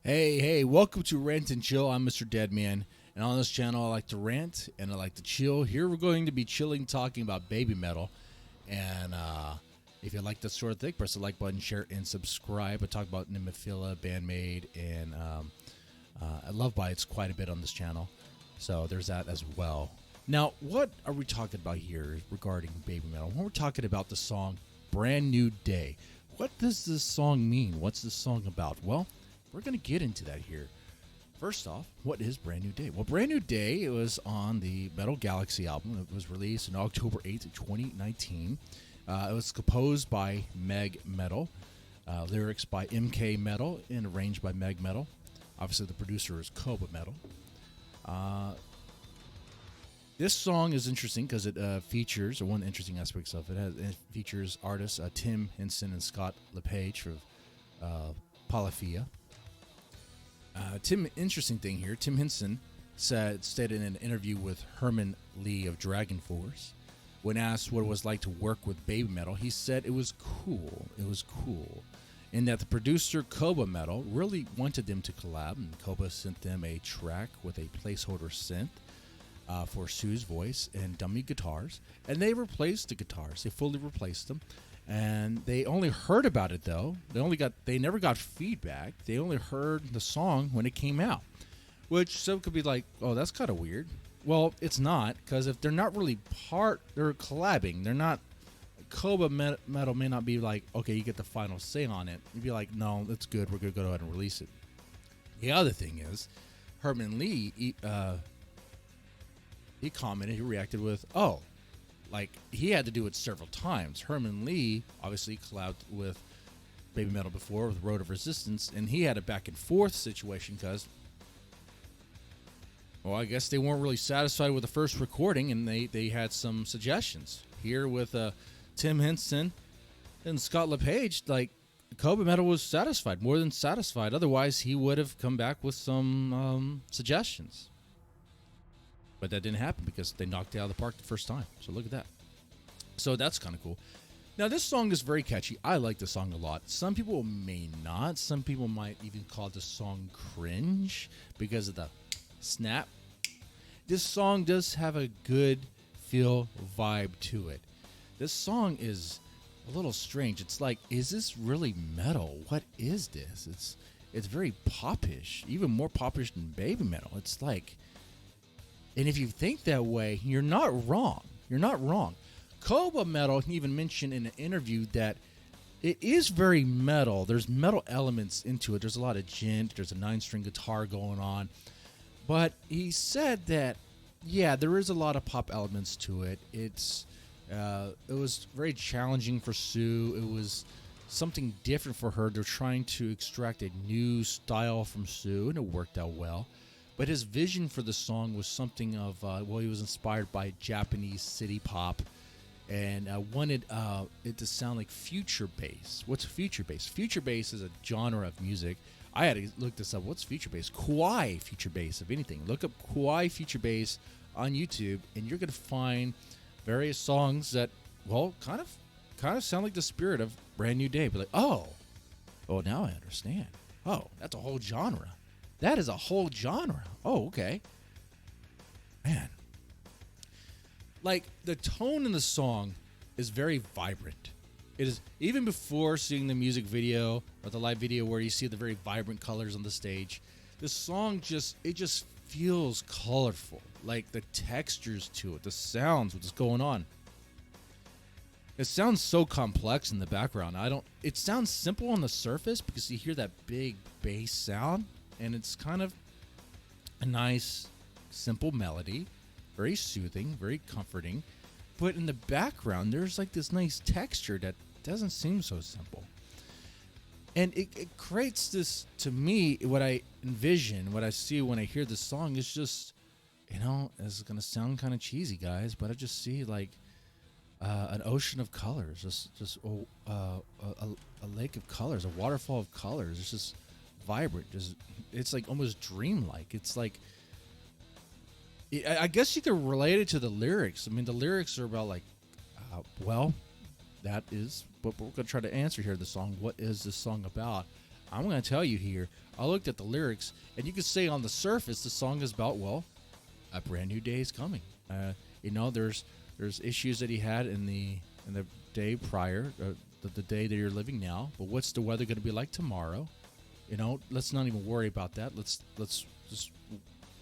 Hey, welcome to Rant and Chill. I'm Mr. Deadman, and on this channel, I like to rant and I like to chill. Here, we're going to be chilling, talking about baby metal. And if you like that sort of thing, press the like button, share, and subscribe. I talk about Nemophila, Bandmade, and I love bites quite a bit on this channel. So there's that as well. Now, what are we talking about here regarding baby metal? When we're talking about the song Brand New Day, what does this song mean? What's this song about? Well, we're going to get into that here. First off, what is Brand New Day? Well, Brand New Day, it was on the Metal Galaxy album. It was released on October 8th, 2019. It was composed by Meg Metal, lyrics by MK Metal, and arranged by Meg Metal. Obviously, the producer is Koba Metal. This song is interesting because it features, or one of the interesting aspects of it, it features artists Tim Henson and Scott LePage from Polyphia. Interesting thing here, Tim Henson stated in an interview with Herman Lee of Dragon Force, when asked what it was like to work with baby metal, he said it was cool. It was cool. And that the producer Koba Metal really wanted them to collab, and Koba sent them a track with a placeholder synth for Sue's voice and dummy guitars, and they replaced the guitars. They fully replaced them. And they only heard about it though. They never got feedback. They only heard the song when it came out, which some could be like, oh, that's kind of weird. Well, it's not, because if they're not really they're collabing. They're not. Koba Metal may not be like, okay, you get the final say on it. You'd be like, no, that's good. We're gonna go ahead and release it. The other thing is, Herman Lee, he commented, he reacted with, oh. Like, he had to do it several times. Herman Lee obviously collabed with baby metal before with Road of Resistance, and he had a back and forth situation because, well, I guess they weren't really satisfied with the first recording, and they had some suggestions. Here with Tim Henson and Scott LePage, like, Koba Metal was satisfied, more than satisfied. Otherwise, he would have come back with some suggestions. But that didn't happen because they knocked it out of the park the first time. So look at that. So that's kind of cool. Now, this song is very catchy. I like this song a lot. Some people may not. Some people might even call this song cringe because of the snap. This song does have a good feel vibe to it. This song is a little strange. It's like, is this really metal? What is this? It's very popish, even more popish than baby metal. It's like... And if you think that way, you're not wrong. You're not wrong. Koba Metal even mentioned in an interview that it is very metal. There's metal elements into it. There's a lot of djent. There's a 9-string guitar going on. But he said that, yeah, there is a lot of pop elements to it. It was very challenging for Sue. It was something different for her. They're trying to extract a new style from Sue, and it worked out well. But his vision for the song was something of, he was inspired by Japanese city pop and wanted it to sound like future bass. What's future bass? Future bass is a genre of music. I had to look this up. What's future bass? Kawaii future bass, if anything. Look up Kawaii future bass on YouTube, and you're going to find various songs that, well, kind of sound like the spirit of Brand New Day. But like, oh, now I understand. Oh, that's a whole genre. That is a whole genre. Oh, okay. Man. Like, the tone in the song is very vibrant. It is, even before seeing the music video or the live video where you see the very vibrant colors on the stage, the song just feels colorful. Like, the textures to it, the sounds, what's going on. It sounds so complex in the background. It sounds simple on the surface because you hear that big bass sound. And it's kind of a nice, simple melody, very soothing, very comforting. But in the background, there's like this nice texture that doesn't seem so simple. And it creates this, to me, what I envision, what I see when I hear this song is just, it's going to sound kind of cheesy, guys, but I just see like an ocean of colors, just a lake of colors, a waterfall of colors. It's just vibrant, it's like almost dreamlike. It's like, I guess you could relate it to the lyrics. I mean, the lyrics are about like, that is what we're gonna try to answer here. The song, what is this song about? I'm going to tell you here. I looked at the lyrics, and you could say on the surface the song is about, well, a brand new day is coming. There's issues that he had in the day prior, the day that you're living now. But what's the weather going to be like tomorrow? Let's not even worry about that. Let's just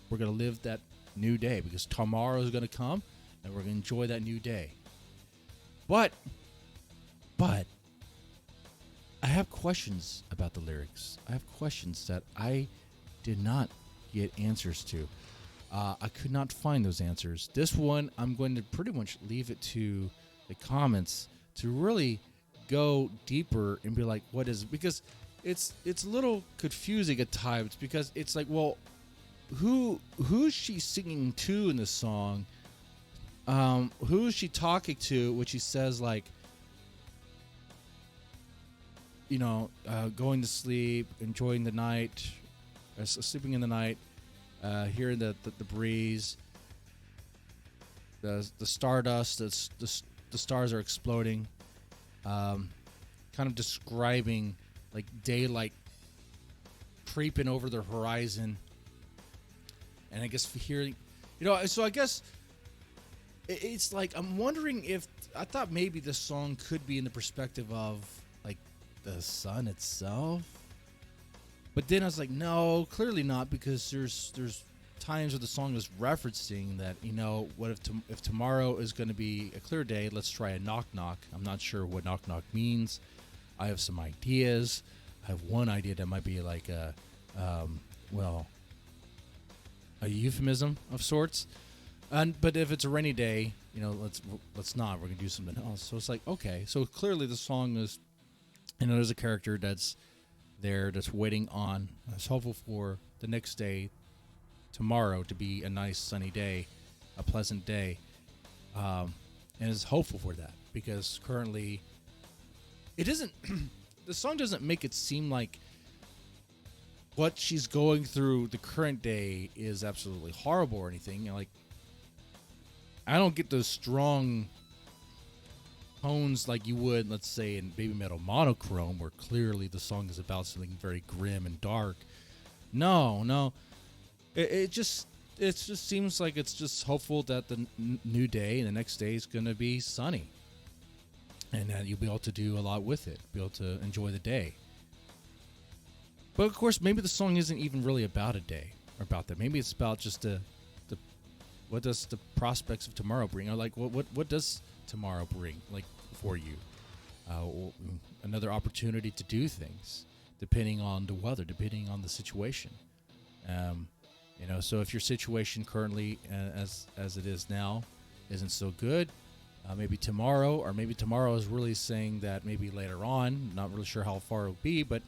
we're going to live that new day because tomorrow is going to come, and we're going to enjoy that new day. But I have questions about the lyrics. I have questions that I did not get answers to. I could not find those answers. This one, I'm going to pretty much leave it to the comments to really go deeper and be like, what is it? Because it's a little confusing at times because it's like, well, who's she singing to in the song? Who is she talking to when she says like, going to sleep, enjoying the night, sleeping in the night, hearing the breeze, the stardust, the stars are exploding, kind of describing like daylight creeping over the horizon, and I guess hearing, so I guess it's like I'm wondering if I thought maybe this song could be in the perspective of like the sun itself. But then I was like, no, clearly not, because there's times where the song is referencing that, what if tomorrow is going to be a clear day, let's try a knock knock. I'm not sure what knock knock means. I have some ideas. I have one idea that might be like a euphemism of sorts. But if it's a rainy day, let's not. We're going to do something else. So it's like, okay. So clearly the song is, there's a character that's there that's waiting on, that's hopeful for the next day, tomorrow, to be a nice sunny day, a pleasant day, and is hopeful for that because currently it isn't. The song doesn't make it seem like what she's going through the current day is absolutely horrible or anything. Like, I don't get those strong tones like you would, let's say, in Baby Metal Monochrome, where clearly the song is about something very grim and dark. No, it just seems like it's just hopeful that the new day and the next day is going to be sunny, and that you'll be able to do a lot with it, be able to enjoy the day. But of course, maybe the song isn't even really about a day or about that. Maybe it's about just the what does the prospects of tomorrow bring, or like what does tomorrow bring, like, for you, another opportunity to do things depending on the weather, depending on the situation. So if your situation currently as it is now isn't so good, maybe tomorrow is really saying that maybe later on, not really sure how far it'll be, but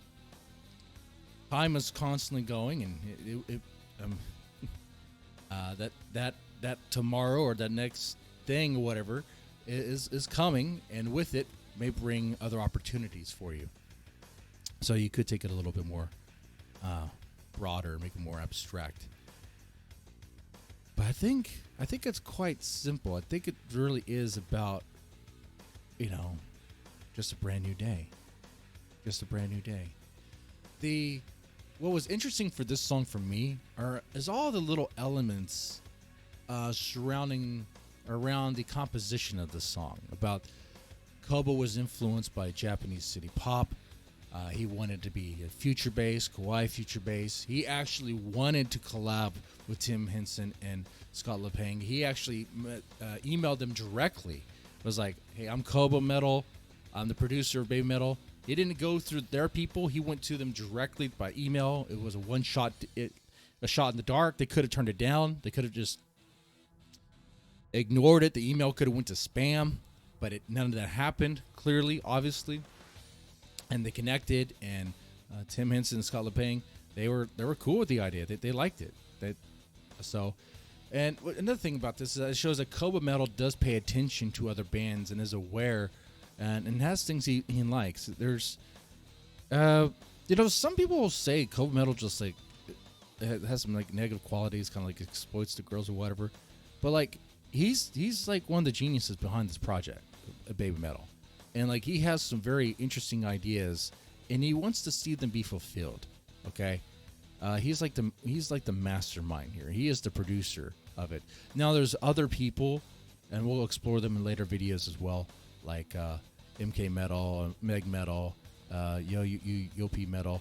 time is constantly going, and that tomorrow or that next thing or whatever is coming, and with it may bring other opportunities for you. So you could take it a little bit more broader, make it more abstract. But I think it's quite simple. I think it really is about, just a brand new day. Just a brand new day. What was interesting for this song for me is all the little elements surrounding around the composition of the song. About Koba was influenced by Japanese city pop. He wanted to be a future bass, kawaii future bass. He actually wanted to collab with Tim Henson and Scott LePang. He actually emailed them directly. It was like, hey, I'm Koba Metal. I'm the producer of Baby Metal. He didn't go through their people. He went to them directly by email. It was a shot in the dark. They could have turned it down. They could have just ignored it. The email could have went to spam, but none of that happened, clearly, obviously. And they connected, and Tim Henson and Scott LePang, they were cool with the idea. They liked it. And another thing about this is that it shows that Koba Metal does pay attention to other bands and is aware, and has things he likes. There's, some people will say Koba Metal just like it has some like negative qualities, kind of like exploits the girls or whatever. But like he's like one of the geniuses behind this project, Baby Metal. And like he has some very interesting ideas, and he wants to see them be fulfilled. Okay, he's like the mastermind here. He is the producer of it. Now there's other people, and we'll explore them in later videos as well, like MK Metal, Meg Metal, Yopi Metal,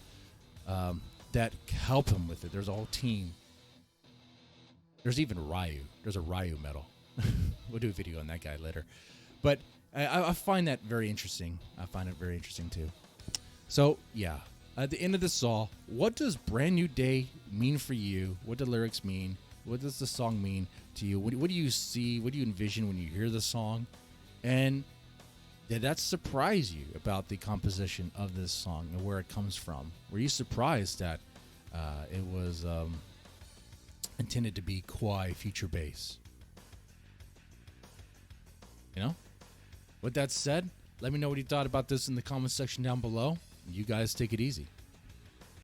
that help him with it. There's a whole team. There's even Ryu. There's a Ryu Metal. We'll do a video on that guy later. But I find that very interesting. I find it very interesting too. So, yeah. At the end of this all, what does Brand New Day mean for you? What do the lyrics mean? What does the song mean to you? What do you see? What do you envision when you hear the song? And did that surprise you about the composition of this song and where it comes from? Were you surprised that it was intended to be kawaii future bass? You know? With that said, let me know what you thought about this in the comment section down below. You guys take it easy.